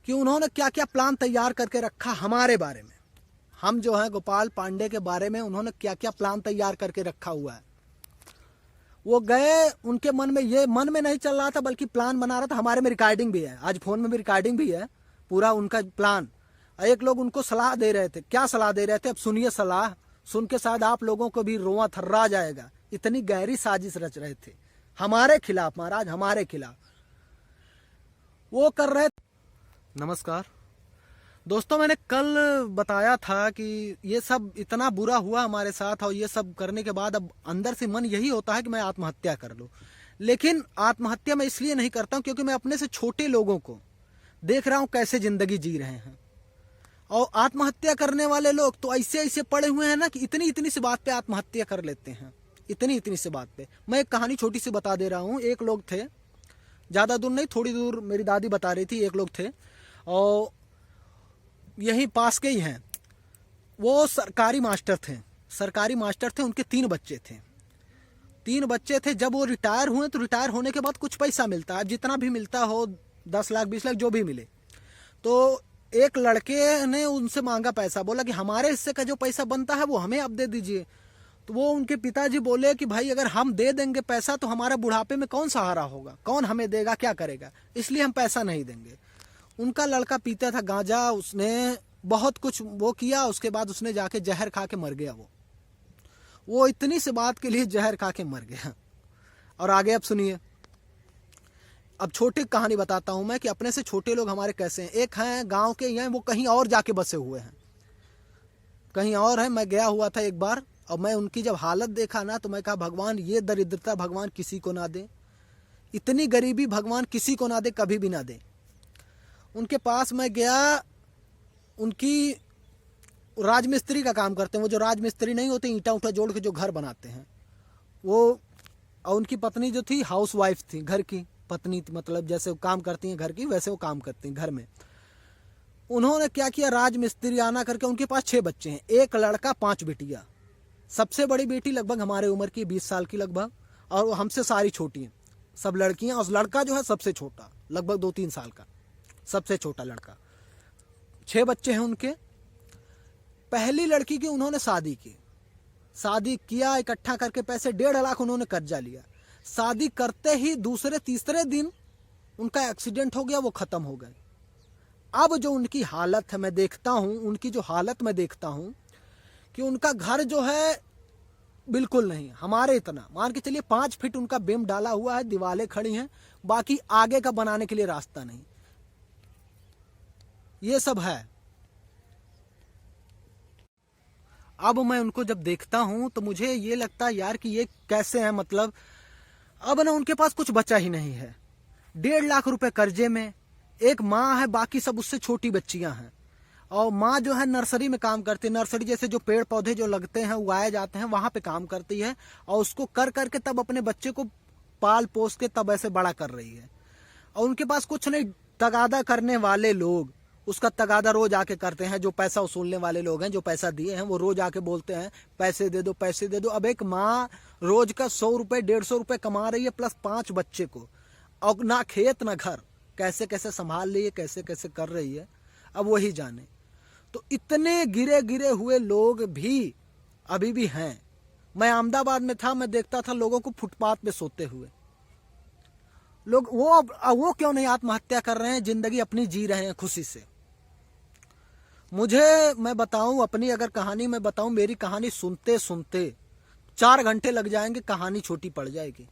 कि उन्होंने क्या क्या प्लान तैयार करके रखा हमारे बारे में। हम जो है गोपाल पांडे के बारे में उन्होंने क्या क्या प्लान तैयार करके रखा हुआ है। वो गए, उनके मन में ये मन में नहीं चल रहा था बल्कि प्लान बना रहा था। हमारे में रिकॉर्डिंग भी है, आज फोन में भी रिकॉर्डिंग भी है पूरा उनका प्लान। एक लोग उनको सलाह दे रहे थे, क्या सलाह दे रहे थे अब सुनिए। सलाह सुन के शायद आप लोगों को भी रोआ थर्रा जाएगा। इतनी गहरी साजिश रच रहे थे हमारे खिलाफ, महाराज हमारे खिलाफ वो कर रहे। नमस्कार दोस्तों, मैंने कल बताया था कि ये सब इतना बुरा हुआ हमारे साथ और ये सब करने के बाद अब अंदर से मन यही होता है कि मैं आत्महत्या कर लूं। लेकिन आत्महत्या मैं इसलिए नहीं करता हूं क्योंकि मैं अपने से छोटे लोगों को देख रहा हूं कैसे जिंदगी जी रहे हैं। और आत्महत्या करने वाले लोग तो ऐसे ऐसे पड़े हुए हैं ना कि इतनी इतनी सी बात पे आत्महत्या कर लेते हैं, इतनी इतनी सी बात पे। मैं एक कहानी छोटी सी बता दे रहा हूँ। एक लोग थे, ज़्यादा दूर नहीं, थोड़ी दूर मेरी दादी बता रही थी। एक लोग थे और यहीं पास के ही हैं। वो सरकारी मास्टर थे, सरकारी मास्टर थे। उनके 3 बच्चे थे, 3 बच्चे थे। जब वो रिटायर हुए तो रिटायर होने के बाद कुछ पैसा मिलता है, जितना भी मिलता हो 10 लाख 20 लाख जो भी मिले। तो एक लड़के ने उनसे मांगा पैसा, बोला कि हमारे हिस्से का जो पैसा बनता है वो हमें आप दे दीजिए। तो वो उनके पिताजी बोले कि भाई अगर हम दे देंगे पैसा तो हमारा बुढ़ापे में कौन सहारा होगा, कौन हमें देगा, क्या करेगा, इसलिए हम पैसा नहीं देंगे। उनका लड़का पीता था गांजा, उसने बहुत कुछ वो किया, उसके बाद उसने जाके जहर खा के मर गया। वो इतनी सी बात के लिए जहर खा के मर गया। और आगे अब सुनिए, अब छोटी कहानी बताता हूं मैं कि अपने से छोटे लोग हमारे कैसे हैं। एक हैं गांव के, हैं वो कहीं और जाके बसे हुए हैं, कहीं और है। मैं गया हुआ था एक बार और मैं उनकी जब हालत देखा ना तो मैं कहा भगवान ये दरिद्रता भगवान किसी को ना दे, इतनी गरीबी भगवान किसी को ना दे, कभी भी ना दे। उनके पास मैं गया, उनकी राजमिस्त्री का काम करते हैं। वो जो राजमिस्त्री नहीं होते, ईंटा उठा जोड़ के जो घर बनाते हैं वो। और उनकी पत्नी जो थी हाउस वाइफ थी, घर की पत्नी, मतलब जैसे वो काम करती हैं घर की वैसे वो काम करती हैं घर में। उन्होंने क्या किया, राजमिस्त्री आना करके, उनके पास 6 बच्चे हैं, 1 लड़का 5 बेटियां। सबसे बड़ी बेटी लगभग हमारे उम्र की, 20 साल की लगभग, और हमसे सारी छोटी हैं, सब लड़कियां। और लड़का जो है सबसे छोटा, लगभग 2-3 साल का, सबसे छोटा लड़का। 6 बच्चे हैं उनके। पहली लड़की की उन्होंने शादी की, शादी किया, इकट्ठा करके पैसे 1.5 लाख उन्होंने कर्जा लिया। शादी करते ही दूसरे तीसरे दिन उनका एक्सीडेंट हो गया, वो खत्म हो गए। अब जो उनकी हालत है मैं देखता हूं, उनकी जो हालत मैं देखता हूं कि उनका घर जो है बिल्कुल नहीं हमारे इतना, मान के चलिए 5 फीट उनका बीम डाला हुआ है, दीवारें खड़ी हैं, बाकी आगे का बनाने के लिए रास्ता नहीं। ये सब है। अब मैं उनको जब देखता हूं तो मुझे ये लगता है यार कि ये कैसे है, मतलब अब ना उनके पास कुछ बचा ही नहीं है। 1.5 लाख रुपए कर्जे में, एक माँ है, बाकी सब उससे छोटी बच्चियां हैं। और माँ जो है नर्सरी में काम करती है, नर्सरी जैसे जो पेड़ पौधे जो लगते हैं उगाए जाते हैं वहां पे काम करती है। और उसको कर करके तब अपने बच्चे को पाल पोस के तब ऐसे बड़ा कर रही है। और उनके पास कुछ नहीं, तगादा करने वाले लोग उसका तगादा रोज आके करते हैं। जो पैसा वसूलने वाले लोग हैं, जो पैसा दिए हैं, वो रोज आके बोलते हैं पैसे दे दो, पैसे दे दो। अब एक माँ रोज का 100 रुपए 150 रुपए कमा रही है, प्लस 5 बच्चे को, और ना खेत ना घर, कैसे कैसे संभाल रही है, कैसे कैसे कर रही है, अब वही जाने। तो इतने गिरे गिरे हुए लोग भी अभी भी हैं। मैं अहमदाबाद में था, मैं देखता था लोगों को फुटपाथ पे सोते हुए। लोग वो क्यों नहीं आत्महत्या कर रहे हैं, जिंदगी अपनी जी रहे हैं खुशी से। मुझे मैं बताऊं अपनी अगर कहानी मैं बताऊं, मेरी कहानी सुनते सुनते 4 घंटे लग जाएंगे, कहानी छोटी पड़ जाएगी।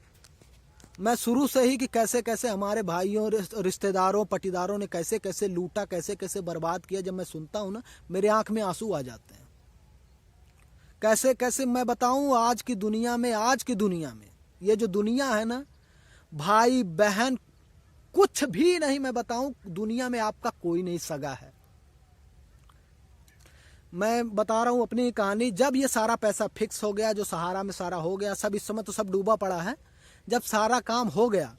मैं शुरू से ही कि कैसे कैसे हमारे भाइयों रिश्तेदारों पटीदारों ने कैसे कैसे लूटा, कैसे कैसे बर्बाद किया, जब मैं सुनता हूं ना मेरे आंख में आंसू आ जाते हैं। कैसे कैसे मैं बताऊं, आज की दुनिया में ये जो दुनिया है ना, भाई बहन कुछ भी नहीं, मैं बताऊं दुनिया में आपका कोई नहीं सगा है। मैं बता रहा हूं अपनी कहानी। जब ये सारा पैसा फिक्स हो गया, जो सहारा में सारा हो गया, सब इस समय तो सब डूबा पड़ा है। जब सारा काम हो गया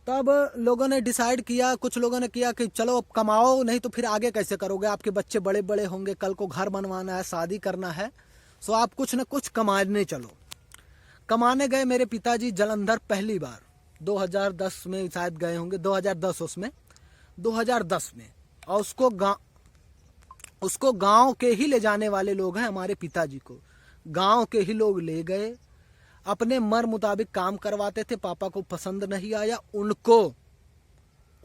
तब लोगों ने डिसाइड किया, कुछ लोगों ने किया कि चलो अब कमाओ, नहीं तो फिर आगे कैसे करोगे, आपके बच्चे बड़े बड़े होंगे, कल को घर बनवाना है, शादी करना है, सो आप कुछ न कुछ कमाने चलो। कमाने गए मेरे पिताजी जलंधर, पहली बार 2010 में शायद गए होंगे, 2010 उसमें 2010 में, और उसको गांव के ही ले जाने वाले लोग हैं, हमारे पिताजी को गांव के ही लोग ले गए, अपने मर मुताबिक काम करवाते थे। पापा को पसंद नहीं आया,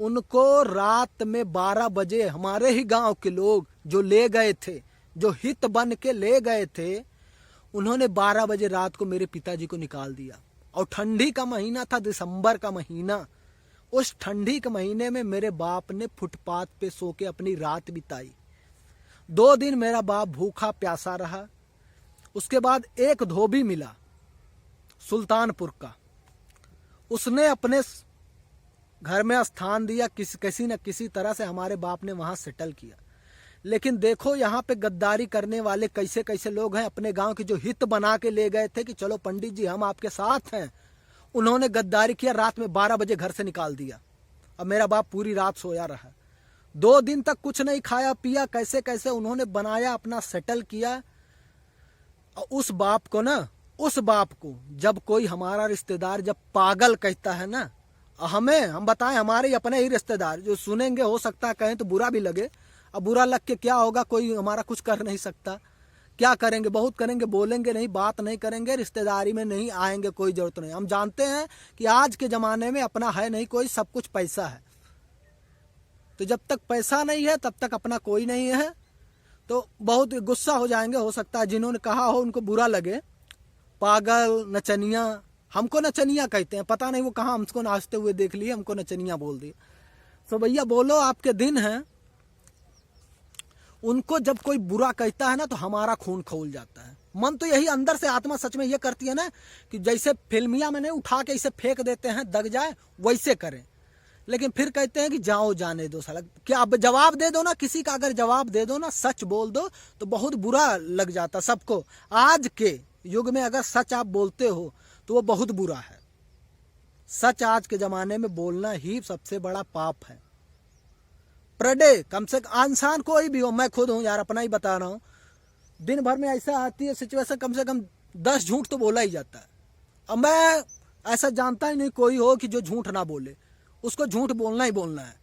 उनको रात में 12 बजे हमारे ही गांव के लोग जो ले गए थे, जो हित बन के ले गए थे, उन्होंने 12 बजे रात को मेरे पिताजी को निकाल दिया। और ठंडी का महीना था, दिसंबर का महीना। उस ठंडी के महीने में मेरे बाप ने फुटपाथ पे सो के अपनी रात बिताई। 2 दिन मेरा बाप भूखा प्यासा रहा। उसके बाद एक धोबी मिला सुल्तानपुर का, उसने अपने घर में स्थान दिया, किसी न किसी तरह से हमारे बाप ने वहां सेटल किया। लेकिन देखो यहाँ पे गद्दारी करने वाले कैसे कैसे लोग हैं। अपने गांव के जो हित बना के ले गए थे कि चलो पंडित जी हम आपके साथ हैं, उन्होंने गद्दारी किया, रात में 12 बजे घर से निकाल दिया। अब मेरा बाप पूरी रात सोया रहा, 2 दिन तक कुछ नहीं खाया पिया, कैसे कैसे उन्होंने बनाया, अपना सेटल किया। उस बाप को जब कोई हमारा रिश्तेदार जब पागल कहता है ना, हम बताएं, हमारे अपने ही रिश्तेदार जो सुनेंगे, हो सकता है कहें तो बुरा भी लगे। अब बुरा लग के क्या होगा, कोई हमारा कुछ कर नहीं सकता। क्या करेंगे, बहुत करेंगे, बोलेंगे नहीं, बात नहीं करेंगे, रिश्तेदारी में नहीं आएंगे, कोई जरूरत नहीं। हम जानते हैं कि आज के ज़माने में अपना है नहीं कोई, सब कुछ पैसा है। तो जब तक पैसा नहीं है तब तक अपना कोई नहीं है। तो बहुत गुस्सा हो जाएंगे, हो सकता है जिन्होंने कहा हो उनको बुरा लगे। पागल, नचनिया, हमको नचनिया कहते हैं, पता नहीं वो कहाँ हमको नाचते हुए देख लिए, हमको नचनिया बोल दिए। तो भैया बोलो, आपके दिन हैं। उनको जब कोई बुरा कहता है ना तो हमारा खून खौल जाता है। मन तो यही अंदर से आत्मा सच में ये करती है ना कि जैसे फिल्मिया में नहीं उठा के इसे फेंक देते हैं, दग जाए, वैसे करें। लेकिन फिर कहते हैं कि जाओ जाने दो साला। क्या अब जवाब दे दो ना, किसी का अगर जवाब दे दो ना, सच बोल दो तो बहुत बुरा लग जाता सबको। आज के युग में अगर सच आप बोलते हो तो वो बहुत बुरा है। सच आज के जमाने में बोलना ही सबसे बड़ा पाप है। पर डे कम से कम इंसान कोई भी हो, मैं खुद हूं यार, अपना ही बता रहा हूं, दिन भर में ऐसा आती है सिचुएशन, कम से कम 10 झूठ तो बोला ही जाता है। अब मैं ऐसा जानता ही नहीं कोई हो कि जो झूठ ना बोले, उसको झूठ बोलना ही बोलना है।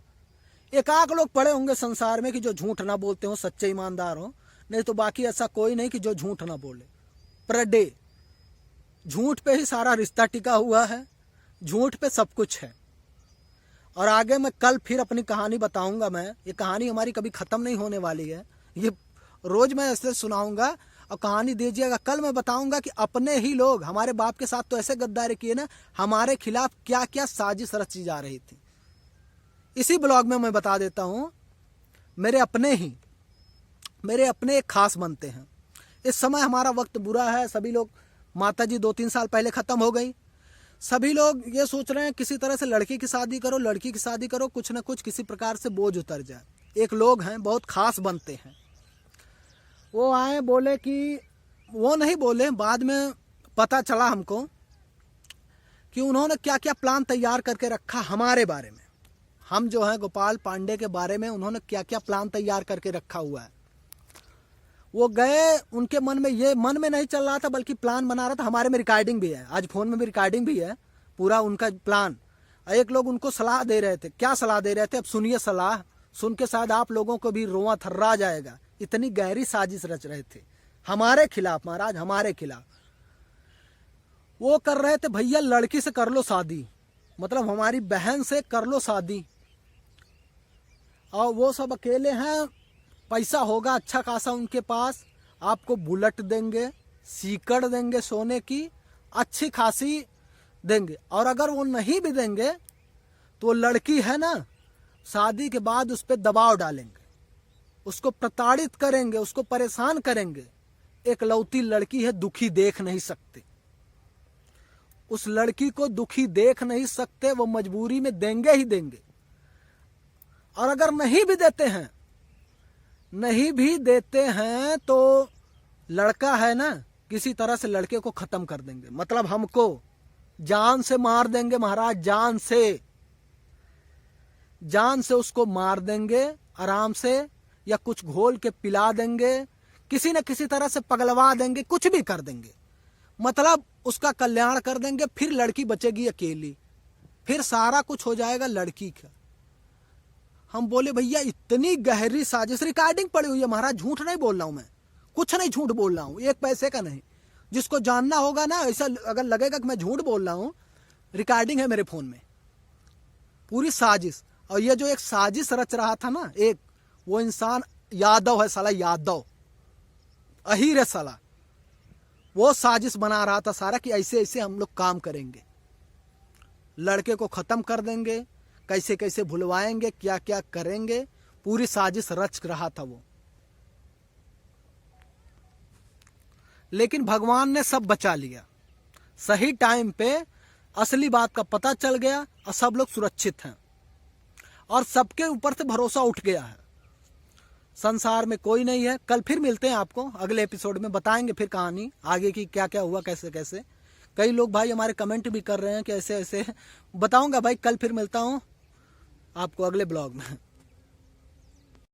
एकाक लोग पड़े होंगे संसार में कि जो झूठ ना बोलते हो, सच्चे ईमानदार हो, नहीं तो बाकी ऐसा कोई नहीं कि जो झूठ ना बोले। पर डे झूठ पे ही सारा रिश्ता टिका हुआ है, झूठ पे सब कुछ है। और आगे मैं कल फिर अपनी कहानी बताऊंगा। मैं ये कहानी हमारी कभी खत्म नहीं होने वाली है, ये रोज मैं ऐसे सुनाऊंगा और कहानी दीजिएगा। कल मैं बताऊंगा कि अपने ही लोग हमारे बाप के साथ तो ऐसे गद्दारी किए ना, हमारे खिलाफ क्या क्या साजिश रची जा रही थी। इसी ब्लॉग में मैं बता देता हूं। मेरे अपने एक खास बनते हैं। इस समय हमारा वक्त बुरा है, सभी लोग, माता जी 2-3 साल पहले खत्म हो गई। सभी लोग ये सोच रहे हैं किसी तरह से लड़की की शादी करो, लड़की की शादी करो, कुछ ना कुछ किसी प्रकार से बोझ उतर जाए। एक लोग हैं बहुत खास बनते हैं, वो आए, बोले कि वो नहीं बोले, बाद में पता चला हमको कि उन्होंने क्या क्या प्लान तैयार करके रखा हमारे बारे में। हम जो हैं गोपाल पांडे के बारे में उन्होंने क्या क्या प्लान तैयार करके रखा हुआ है। वो गए, उनके मन में नहीं चल रहा था, बल्कि प्लान बना रहा था। हमारे में रिकॉर्डिंग भी है, आज फोन में भी रिकॉर्डिंग भी है, पूरा उनका प्लान। एक लोग उनको सलाह दे रहे थे। क्या सलाह दे रहे थे, अब सुनिए सलाह, सुन के शायद आप लोगों को भी रोआ थर्रा जाएगा। इतनी गहरी साजिश रच रहे थे हमारे खिलाफ, महाराज हमारे खिलाफ। वो कर रहे थे, भैया लड़की से कर लो शादी, मतलब हमारी बहन से कर लो शादी, और वो सब अकेले हैं, पैसा होगा अच्छा खासा उनके पास, आपको बुलेट देंगे, सीकड़ देंगे सोने की, अच्छी खासी देंगे। और अगर वो नहीं भी देंगे तो लड़की है ना, शादी के बाद उस पर दबाव डालेंगे, उसको प्रताड़ित करेंगे, उसको परेशान करेंगे। एक लौती लड़की है, दुखी देख नहीं सकते, उस लड़की को दुखी देख नहीं सकते, वो मजबूरी में देंगे ही देंगे। और अगर नहीं भी देते हैं तो लड़का है ना, किसी तरह से लड़के को खत्म कर देंगे, मतलब हमको जान से मार देंगे महाराज, जान से उसको मार देंगे आराम से, या कुछ घोल के पिला देंगे, किसी न किसी तरह से पगलवा देंगे, कुछ भी कर देंगे, मतलब उसका कल्याण कर देंगे। फिर लड़की बचेगी अकेली, फिर सारा कुछ हो जाएगा लड़की का। हम बोले भैया इतनी गहरी साजिश, रिकॉर्डिंग पड़ी हुई है महाराज, झूठ नहीं बोल रहा हूं मैं, कुछ नहीं झूठ बोल रहा हूं, एक पैसे का नहीं। जिसको जानना होगा ना, ऐसा अगर लगेगा कि मैं झूठ बोल रहा हूं, रिकॉर्डिंग है मेरे फोन में, पूरी साजिश। और ये जो एक साजिश रच रहा था ना एक, वो इंसान यादव है साला, यादव अहीर है साला, वो साजिश बना रहा था सारा कि ऐसे ऐसे हम लोग काम करेंगे, लड़के को खत्म कर देंगे, कैसे कैसे भुलवाएंगे, क्या क्या करेंगे, पूरी साजिश रच रहा था वो। लेकिन भगवान ने सब बचा लिया, सही टाइम पे असली बात का पता चल गया और सब लोग सुरक्षित हैं और सबके ऊपर से भरोसा उठ गया है। संसार में कोई नहीं है। कल फिर मिलते हैं, आपको अगले एपिसोड में बताएंगे फिर कहानी आगे की, क्या क्या हुआ, कैसे कैसे। कई लोग भाई हमारे कमेंट भी कर रहे हैं कि ऐसे ऐसे, बताऊंगा भाई। कल फिर मिलता हूं आपको अगले ब्लॉग में।